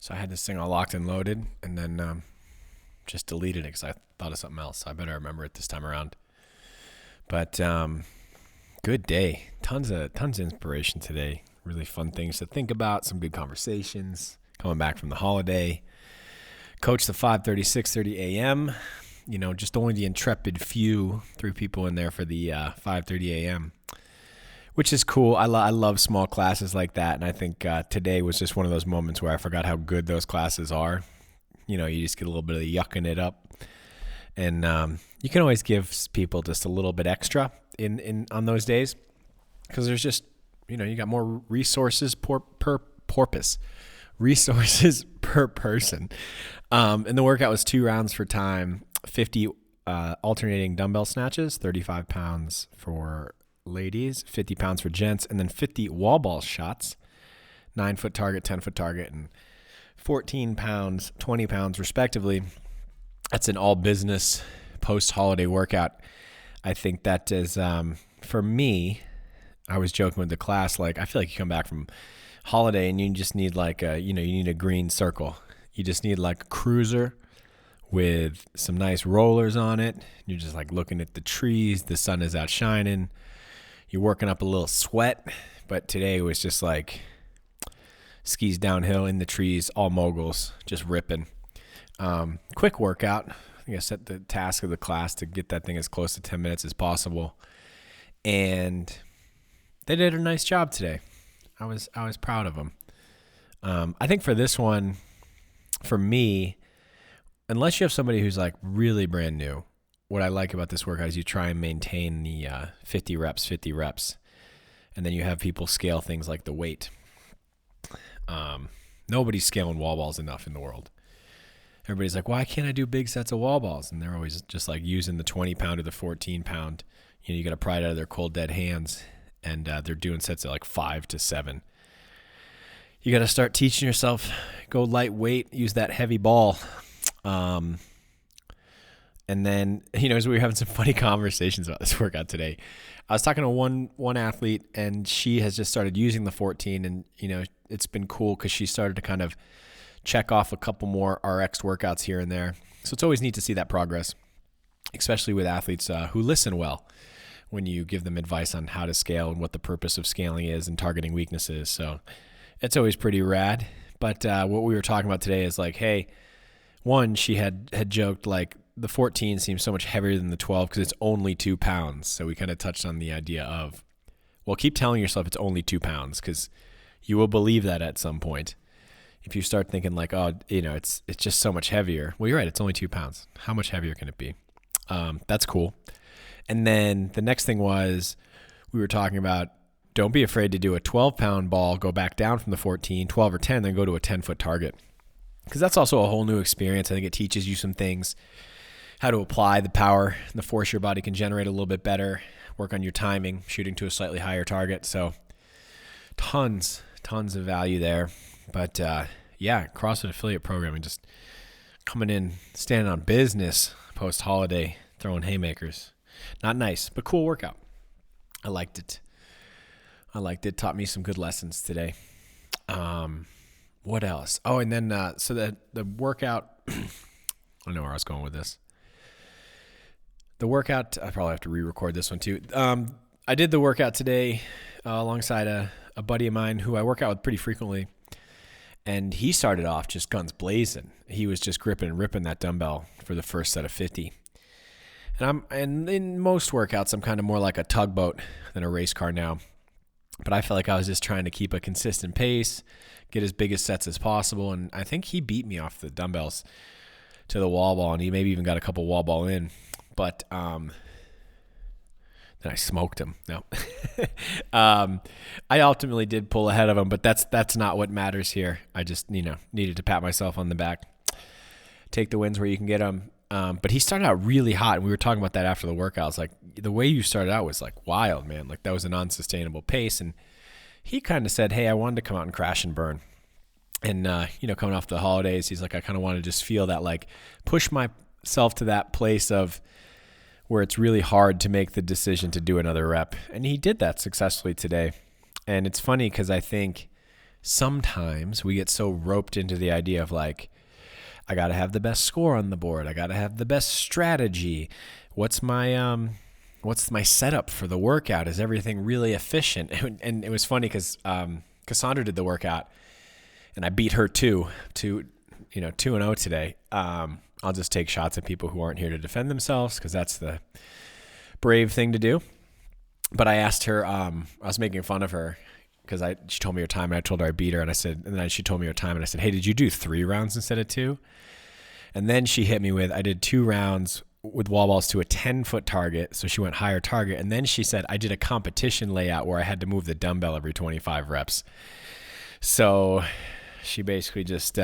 So I had this thing all locked and loaded, and then just deleted it because I thought of something else. I better remember it this time around. But good day. Tons of inspiration today. Really fun things to think about. Some good conversations. Coming back from the holiday. Coach the 5:30, 6:30 a.m. Just only the intrepid few, 3 people in there for the 5:30 a.m., which is cool. I love small classes like that, and I think today was just one of those moments where I forgot how good those classes are. You just get a little bit of the yucking it up, and you can always give people just a little bit extra in on those days because there's just you got more resources per porpoise. Resources per person. And the workout was 2 rounds for time, 50 alternating dumbbell snatches, 35 pounds for ladies, 50 pounds for gents, and then 50 wall ball shots, 9-foot target, 10-foot target, and 14 pounds, 20 pounds respectively. That's an all business post-holiday workout. I think that is, for me, I was joking with the class, like I feel like you come back from holiday and you just need you need a green circle. You just need like a cruiser with some nice rollers on it. You're just like looking at the trees. The sun is out shining. You're working up a little sweat. But today was just like skis downhill in the trees, all moguls, just ripping. Quick workout. I think I set the task of the class to get that thing as close to 10 minutes as possible. And they did a nice job today. I was proud of them. I think for this one, for me, unless you have somebody who's like really brand new, what I like about this workout is you try and maintain the 50 reps, and then you have people scale things like the weight. Nobody's scaling wall balls enough in the world. Everybody's like, why can't I do big sets of wall balls? And they're always just like using the 20 pound or the 14 pound. You got to pry it out of their cold dead hands, and they're doing sets of like 5 to 7. You got to start teaching yourself, go lightweight, use that heavy ball. And then, as we were having some funny conversations about this workout today, I was talking to one athlete, and she has just started using the 14, and, it's been cool because she started to kind of check off a couple more RX workouts here and there. So it's always neat to see that progress, especially with athletes who listen well when you give them advice on how to scale and what the purpose of scaling is and targeting weaknesses. So it's always pretty rad. But what we were talking about today is like, hey, one, she had joked like the 14 seems so much heavier than the 12 because it's only 2 pounds. So we kind of touched on the idea of, well, keep telling yourself it's only 2 pounds because you will believe that at some point. If you start thinking like, oh, it's just so much heavier. Well, you're right. It's only 2 pounds. How much heavier can it be? That's cool. And then the next thing was we were talking about don't be afraid to do a 12-pound ball, go back down from the 14, 12 or 10, then go to a 10-foot target. Because that's also a whole new experience. I think it teaches you some things, how to apply the power and the force your body can generate a little bit better, work on your timing, shooting to a slightly higher target. So tons of value there. But CrossFit affiliate programming, just coming in, standing on business post-holiday, throwing haymakers. Not nice, but cool workout. I liked it. Taught me some good lessons today. What else? Oh, and then so the workout, I don't know where I was going with this. The workout, I probably have to re-record this one too. I did the workout today alongside a buddy of mine who I work out with pretty frequently. And he started off just guns blazing. He was just gripping and ripping that dumbbell for the first set of 50. And in most workouts, I'm kind of more like a tugboat than a race car now. But I felt like I was just trying to keep a consistent pace, get as big as sets as possible. And I think he beat me off the dumbbells to the wall ball, and he maybe even got a couple wall ball in. But then I smoked him. No. I ultimately did pull ahead of him, but that's not what matters here. I just, needed to pat myself on the back, take the wins where you can get them. But he started out really hot, and we were talking about that after the workout. It's like the way you started out was like wild, man. Like that was an unsustainable pace. And he kind of said, hey, I wanted to come out and crash and burn. And, coming off the holidays, he's like, I kind of want to just feel that, like push myself to that place of where it's really hard to make the decision to do another rep. And he did that successfully today. And it's funny because I think sometimes we get so roped into the idea of like, I got to have the best score on the board. I got to have the best strategy. What's my setup for the workout? Is everything really efficient? And it was funny because Cassandra did the workout, and I beat her 2-0 today. I'll just take shots at people who aren't here to defend themselves because that's the brave thing to do. But I asked her, I was making fun of her because she told me her time, and I told her I beat her, and then she told me her time, and I said, hey, did you do 3 rounds instead of 2? And then she hit me with, I did 2 rounds with wall balls to a 10-foot target, so she went higher target. And then she said, I did a competition layout where I had to move the dumbbell every 25 reps. So she basically just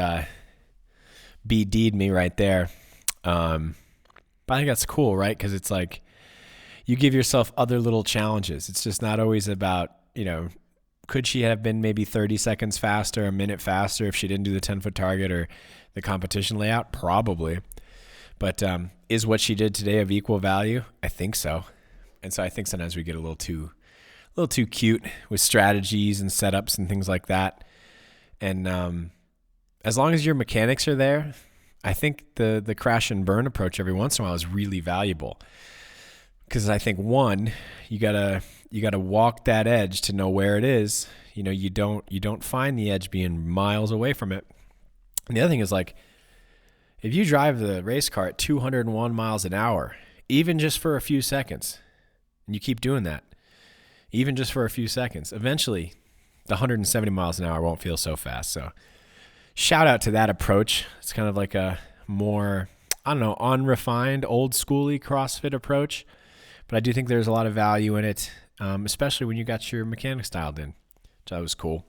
BD'd me right there. But I think that's cool, right? Because it's like you give yourself other little challenges. It's just not always about, could she have been maybe 30 seconds faster, a minute faster if she didn't do the 10-foot target or the competition layout? Probably. But is what she did today of equal value? I think so. And so I think sometimes we get a little too cute with strategies and setups and things like that. And as long as your mechanics are there, I think the crash and burn approach every once in a while is really valuable. Because I think one, you gotta walk that edge to know where it is. You don't find the edge being miles away from it. And the other thing is like, if you drive the race car at 201 miles an hour, even just for a few seconds, and you keep doing that, even just for a few seconds, eventually the 170 miles an hour won't feel so fast. So shout out to that approach. It's kind of like a more, unrefined, old schooly CrossFit approach. But I do think there's a lot of value in it, especially when you got your mechanics dialed in. So that was cool.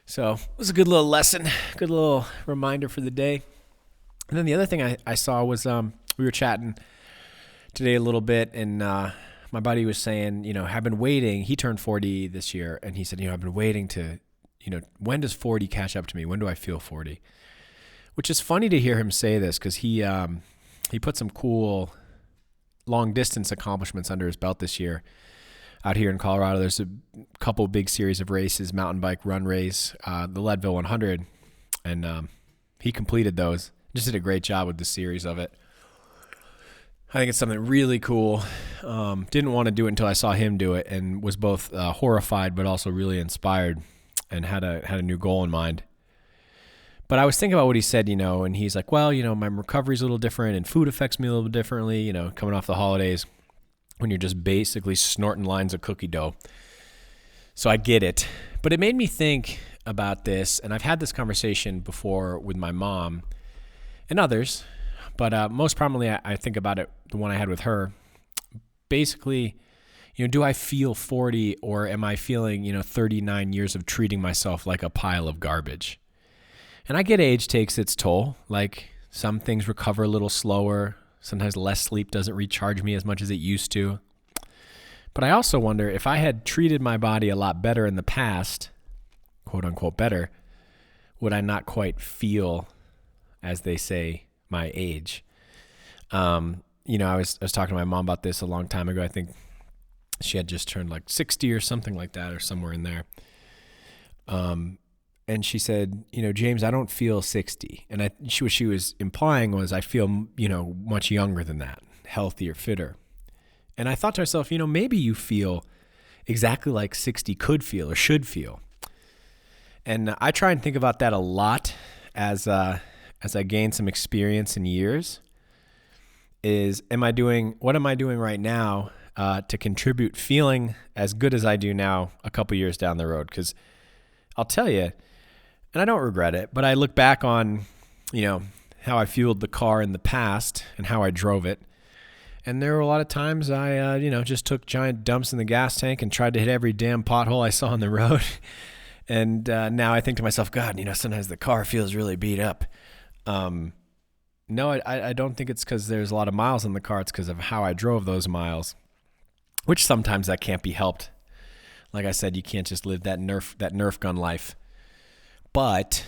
So it was a good little lesson, good little reminder for the day. And then the other thing I saw was we were chatting today a little bit, and my buddy was saying, I've been waiting. He turned 40 this year, and he said, I've been waiting to, when does 40 catch up to me? When do I feel 40? Which is funny to hear him say this because he put some cool long distance accomplishments under his belt this year out here in Colorado. There's a couple big series of races, mountain bike run race, the Leadville 100, and he completed those. Just did a great job with the series of it. I think it's something really cool. Didn't want to do it until I saw him do it, and was both horrified but also really inspired, and had a new goal in mind. But I was thinking about what he said, and he's like, well, my recovery's a little different, and food affects me a little bit differently, coming off the holidays when you're just basically snorting lines of cookie dough. So I get it. But it made me think about this, and I've had this conversation before with my mom and others, but most prominently I think about it, the one I had with her. Basically, do I feel 40, or am I feeling 39 years of treating myself like a pile of garbage? And I get age takes its toll. Like, some things recover a little slower. Sometimes less sleep doesn't recharge me as much as it used to. But I also wonder, if I had treated my body a lot better in the past, quote unquote better, would I not quite feel, as they say, my age? I was talking to my mom about this a long time ago. I think she had just turned like 60 or something like that, or somewhere in there. And she said, James, I don't feel 60. And what she was implying was, I feel, much younger than that, healthier, fitter. And I thought to myself, maybe you feel exactly like 60 could feel or should feel. And I try and think about that a lot as I gain some experience in years. What am I doing right now to contribute feeling as good as I do now a couple years down the road? Because I'll tell you, and I don't regret it, but I look back on, how I fueled the car in the past and how I drove it. And there were a lot of times I, just took giant dumps in the gas tank and tried to hit every damn pothole I saw on the road. And now I think to myself, God, sometimes the car feels really beat up. No, I don't think it's because there's a lot of miles in the car. It's because of how I drove those miles, which sometimes that can't be helped. Like I said, you can't just live that Nerf gun life. But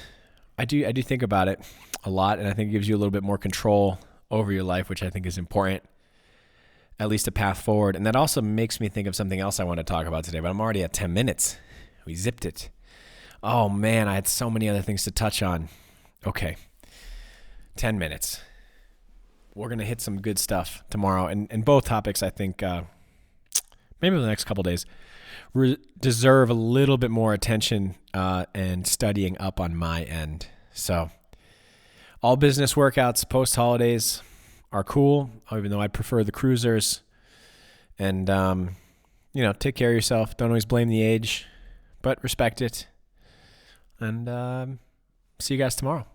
I do think about it a lot, and I think it gives you a little bit more control over your life, which I think is important, at least a path forward. And that also makes me think of something else I want to talk about today, but I'm already at 10 minutes. We zipped it. Oh man, I had so many other things to touch on. Okay, 10 minutes. We're going to hit some good stuff tomorrow. And both topics, I think, maybe in the next couple days, deserve a little bit more attention and studying up on my end. So all business workouts post-holidays are cool, even though I prefer the cruisers. And, take care of yourself. Don't always blame the age, but respect it. And see you guys tomorrow.